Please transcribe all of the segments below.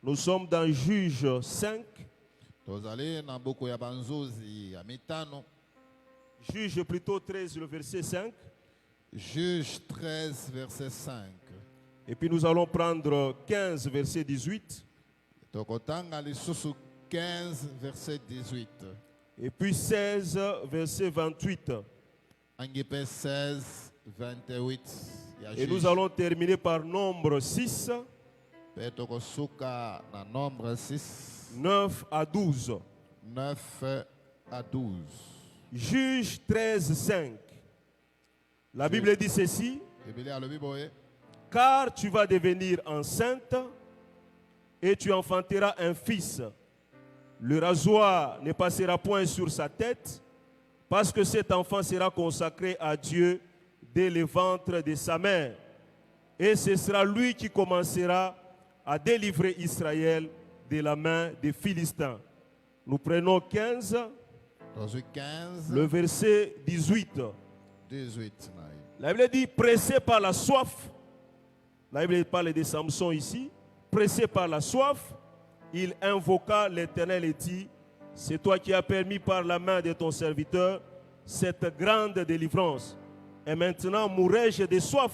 Nous sommes dans Juge 5. Juge plutôt 13, le verset 5. Juge 13, verset 5. Et puis nous allons prendre 15, verset 18. 15, verset 18. Et puis 16, verset 28. 16, 28. Et nous allons terminer par Nombre 6. Nombre 6. 9 à 12. 9 à 12. Juge 13, 5. La Bible dit ceci. Car tu vas devenir enceinte et tu enfanteras un fils. Le rasoir ne passera point sur sa tête, parce que cet enfant sera consacré à Dieu dès le ventre de sa mère. Et ce sera lui qui commencera à délivrer Israël de la main des Philistins. Nous prenons 15, le verset 18. La Bible dit, pressé par la soif, la Bible parle de Samson ici, pressé par la soif, il invoqua l'Éternel et dit, c'est toi qui as permis par la main de ton serviteur cette grande délivrance. Et maintenant mourrai-je de soif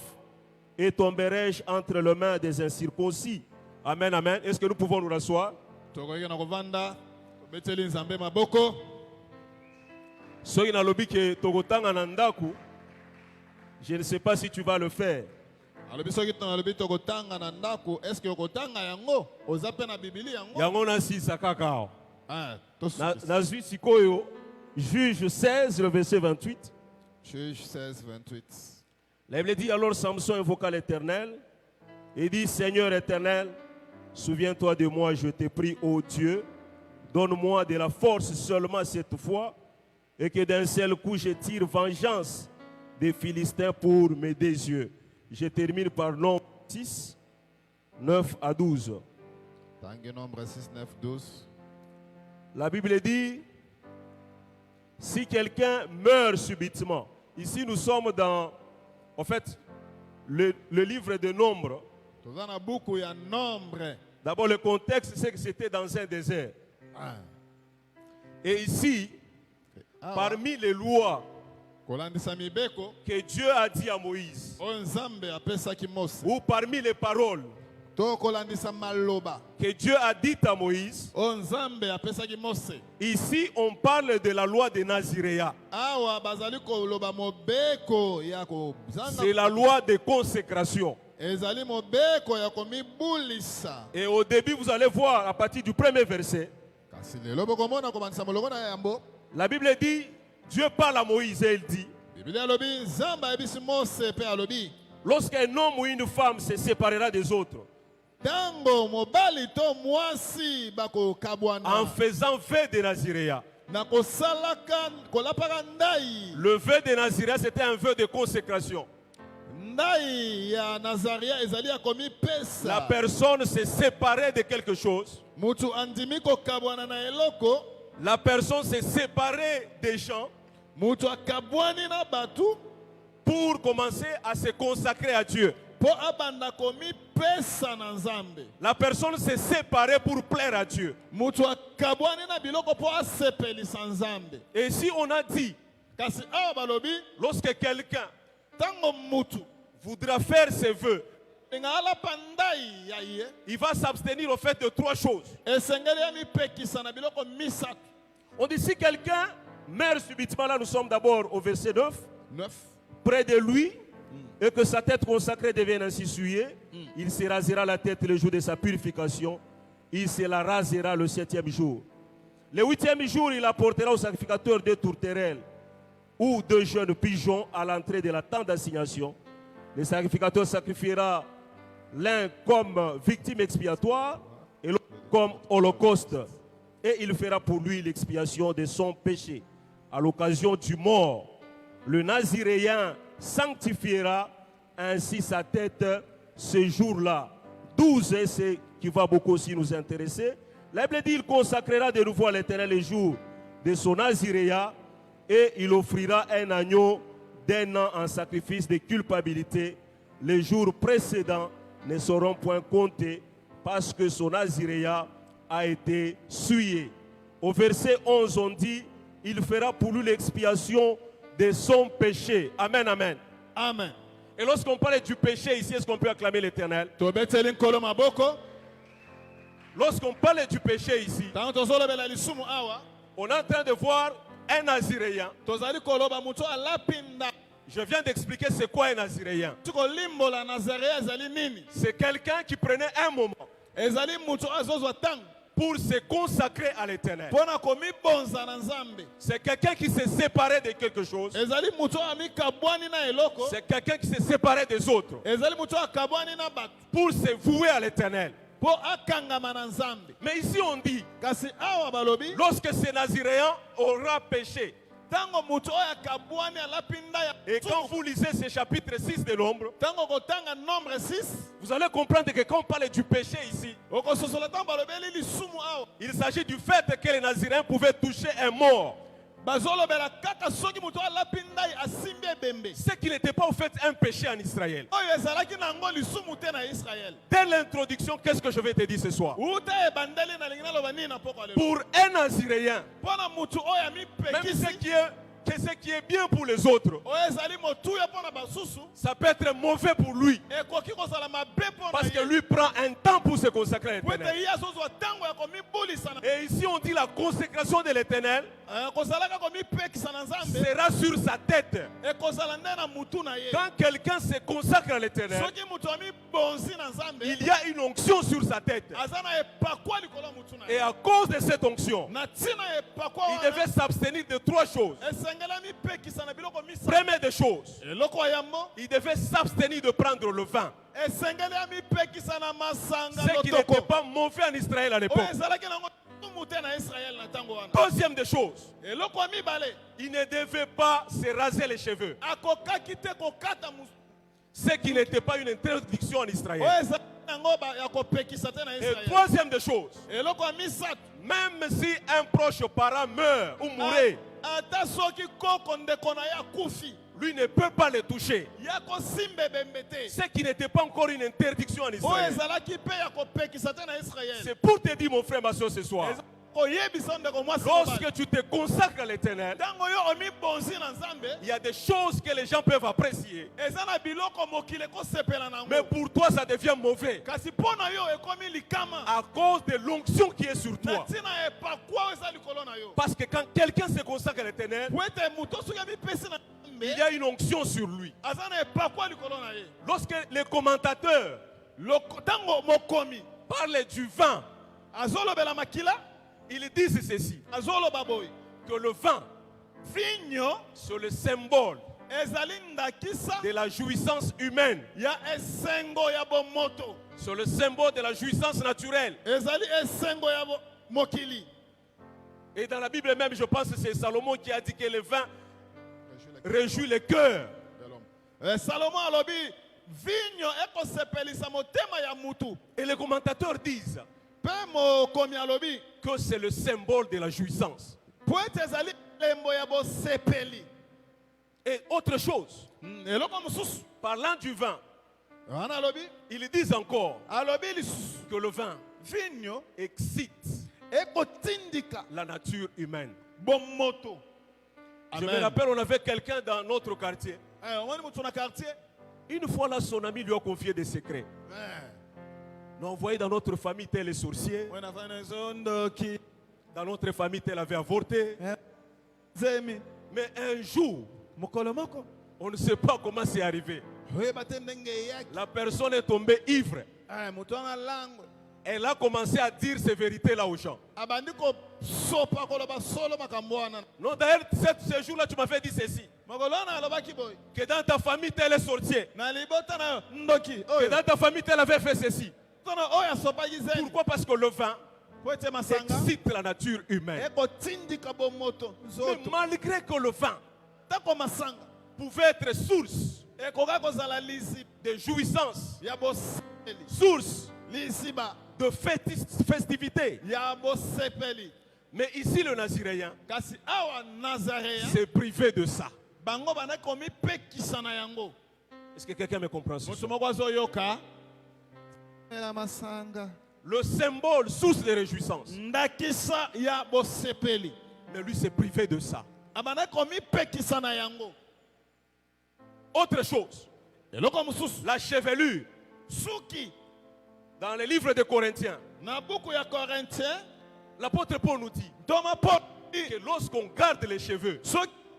et tomberai-je entre les mains des incirconcis. Amen, amen. Est-ce que nous pouvons nous rasseoir? Je ne sais pas si tu vas le faire. Juge 16, le verset 28. Juge 16, 28. La Bible dit, alors Samson invoqua l'Éternel et dit, Seigneur éternel, souviens-toi de moi, je te prie, ô Dieu, donne-moi de la force seulement cette fois, et que d'un seul coup je tire vengeance des Philistins pour mes deux yeux. Je termine par Nombre 6, 9 à 12. Nombre 6, 9, 12. La Bible dit, si quelqu'un meurt subitement, ici nous sommes dans, en fait, le livre de Nombre. D'abord le contexte, c'est que c'était dans un désert. Et ici, parmi les lois que Dieu a dit à Moïse, ou parmi les paroles que Dieu a dit à Moïse, ici on parle de la loi de Naziréa. C'est la loi de consécration. Et au début vous allez voir à partir du premier verset, la Bible dit, Dieu parle à Moïse et il dit, lorsqu'un homme ou une femme se séparera des autres en faisant vœu de Naziréa. Le vœu de Naziréa, c'était un vœu de consécration. La personne s'est séparée de quelque chose. La personne s'est séparée des gens pour commencer à se consacrer à Dieu. La personne s'est séparée pour plaire à Dieu. Et si on a dit, lorsque quelqu'un voudra faire ses vœux, il va s'abstenir au fait de trois choses. On dit si quelqu'un meurt subitement, là nous sommes d'abord au verset 9. Près de lui, et que sa tête consacrée devienne ainsi souillée, il se rasera la tête le jour de sa purification, il se la rasera le 7e jour. Le 8e jour, il apportera au sacrificateur deux tourterelles ou deux jeunes pigeons à l'entrée de la tente d'assignation. Le sacrificateur sacrifiera l'un comme victime expiatoire et l'autre comme holocauste. Et il fera pour lui l'expiation de son péché. À l'occasion du mort, le Naziréen sanctifiera ainsi sa tête ce jour-là. 12, et c'est qui va beaucoup aussi nous intéresser. La Bible dit il consacrera de nouveau à l'Éternel les jours de son Naziréa et il offrira un agneau d'1 an en sacrifice de culpabilité les jours précédents ne seront point comptés parce que son naziréat a été souillé. Au verset 11, on dit, il fera pour lui l'expiation de son péché. Amen, amen. Amen. Et lorsqu'on parle du péché ici, est-ce qu'on peut acclamer l'Éternel? Lorsqu'on parle du péché ici, on est en train de voir un naziréen. Je viens d'expliquer c'est quoi un naziréen. C'est quelqu'un qui prenait un moment pour se consacrer à l'Éternel. C'est quelqu'un qui s'est séparé de quelque chose. C'est quelqu'un qui s'est séparé des autres pour se vouer à l'Éternel. Mais ici on dit, lorsque ce naziréen aura péché, et quand vous lisez ce chapitre 6 de l'ombre, vous allez comprendre que quand on parle du péché ici, il s'agit du fait que les naziréens pouvaient toucher un mort. Ce qui n'était pas au fait un péché en Israël. Dès l'introduction, qu'est-ce que je vais te dire ce soir? Pour un naziréen, même ce qui est bien pour les autres, ça peut être mauvais pour lui. Parce que lui prend un temps pour se consacrer à l'Éternel. Et ici on dit la consécration de l'Éternel sera sur sa tête. Quand quelqu'un se consacre à l'Éternel, il y a une onction sur sa tête. Et à cause de cette onction, il devait s'abstenir de trois choses. Première des choses, il devait s'abstenir de prendre le vin. Ce qui n'était pas mauvais en Israël à l'époque. Deuxième des choses, il ne devait pas se raser les cheveux. Ce qui n'était pas une interdiction en Israël. Et troisième des choses, même si un proche parent meurt ou mourait, lui ne peut pas le toucher. Ce qui n'était pas encore une interdiction en Israël. C'est pour te dire, mon frère, ma soeur, ce soir, lorsque tu te consacres à l'Éternel, il y a des choses que les gens peuvent apprécier. Mais pour toi, ça devient mauvais. À cause de l'onction qui est sur toi. Parce que quand quelqu'un se consacre à l'Éternel, il y a une onction sur lui. Lorsque les commentateurs parlent du vin, ils disent ceci, que le vin, c'est le symbole de la jouissance humaine. C'est le symbole de la jouissance naturelle. Et dans la Bible même, je pense que c'est Salomon qui a dit que le vin réjouit le cœur. Et les commentateurs disent que c'est le symbole de la jouissance. Et autre chose, parlant du vin, ils disent encore que le vin excite la nature humaine. Je me rappelle, on avait quelqu'un dans notre quartier. Une fois là, son ami lui a confié des secrets. Nous envoyé dans notre famille tel est sorcier. Dans notre famille tel avait avorté. Mais un jour, on ne sait pas comment c'est arrivé. La personne est tombée ivre. Elle a commencé à dire ces vérités-là aux gens. Non, d'ailleurs, ce jour-là, tu m'avais dit ceci. Que dans ta famille, tel est sorcier. Que dans ta famille, tel avait fait ceci. Pourquoi? Parce que le vin excite la nature humaine. Mais malgré que le vin pouvait être source de jouissance, source de festivité. Mais ici, le naziréen s'est privé de ça. Est-ce que quelqu'un me comprend ce soir? Le symbole, source de réjouissance. ndakisa ya bosepeli. Mais lui s'est privé de ça. Abana komi pekisa na yango. Autre chose, Eloko mususu. la chevelure. Suki. Dans les livres de Corinthiens, Na buku ya Corinthiens. l'apôtre Paul nous dit Toma pot. que lorsqu'on garde les cheveux,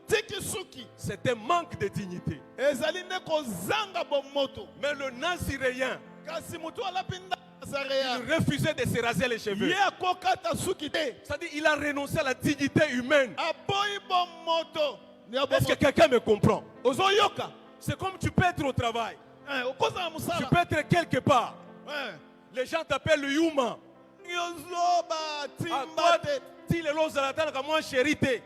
Tiki suki. c'est un manque de dignité. Ezali ne kozanga bomoto. Mais le naziréen, Kasi mutu alapinda il Nazaréen. refusait de se raser les cheveux. Ye akokata suki te. C'est-à-dire il a renoncé à la dignité humaine. Aboyi bomoto. Ni Est-ce que abomoto. quelqu'un me comprend? Ozoyoka. C'est comme tu peux être au travail. Okoza Tu musala. peux être quelque part. Les gens t'appellent le Yuma. Yozoba À toi, timbate. si les lois attendent comme moi chérité.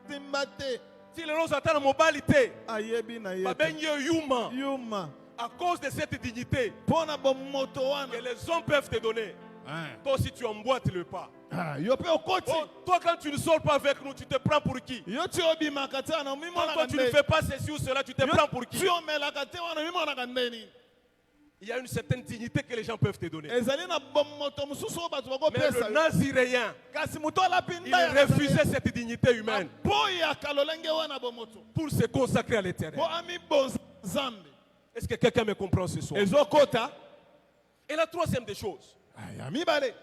Timbate. Si les lois attendent mobilité. Ayebi na Bah, yebi. ben, Yuma. Yuma. À cause de cette dignité Pona bomoto wana. que les hommes peuvent te donner. Toi aussi tu emboîtes le pas. Yo pe okoti. Oh, toi quand tu ne sors pas avec nous, tu te prends pour qui? Yo ti obimaka te wana mimo Quand na toi tu ne kande. fais pas ceci ou cela, tu te prends pour qui? Ti omelaka te wana mimo na kandeni. Il y a une certaine dignité que les gens peuvent te donner. Ezali na bomoto mususu o batu bako Mais le pesa. naziréen, Kasi mutu alapinda il ya refusait cette dignité humaine boya kalolenge wana bomoto. pour se consacrer à l'éternel. Po ami bonza zambe. Est-ce que quelqu'un me comprend ce soir? Ezokota. Et la troisième des choses, Aya mibale.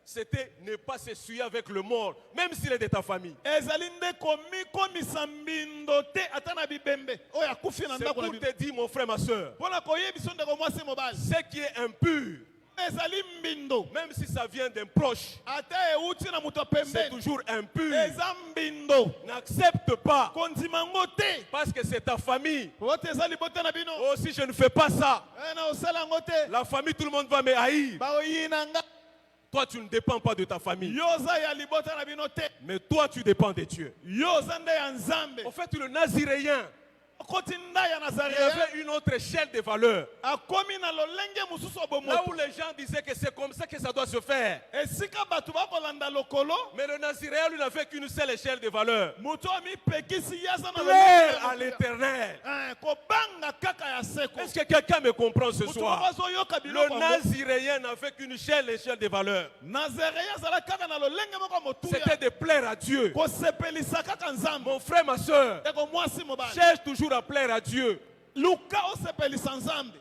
c'était ne pas s'essuyer avec le mort, même s'il est de ta famille. Ezali nde komi komisa mbindo te ata na bibembe. Oyo akufi na C'est ndako na pour bibembe. te dire, mon frère, ma soeur, Pona koyebiso ndeko mwasi mobali. ce qui est impur, Ezali mbindo. même si ça vient d'un proche, Ata euti na muto c'est pembeni. toujours impur. Eza mbindo. N'accepte pas, Kondimango te. parce que c'est ta famille. Wote ezali bote na bino. Oh, si je ne fais pas ça, Na osala ngo te. la famille, tout le monde va me haïr. Ba oyina nga. Toi, tu ne dépends pas de ta famille, Yoza ya libota na bino te. mais toi, tu dépends de Dieu. Yoza nde ya nzambe. En fait, le naziréen, Koti nda ya il Nazaréen. avait une autre échelle de valeurs. Akomi na lolenge mususu Là bomoto. où les gens disaient que c'est comme ça que ça doit se faire. Esika batu bakolanda lokolo. Mais le naziréen, lui, n'avait qu'une seule échelle de valeurs. Mutu ami pekisi yaza na Plaire à lolenge. l'éternel. Kobanga kaka ya seko. Est-ce que quelqu'un me comprend ce Mutu soir? bazoyoka Le biloko yango. naziréen n'avait qu'une seule échelle de valeurs. Nazaréen azala kaka na lolenge moko motuya. C'était de plaire à Dieu. Kosepelisa kaka nzambe. Mon frère, ma soeur, Eko mwasi mobali. cherche toujours à plaire à Dieu. Luka osepelisa nzambe.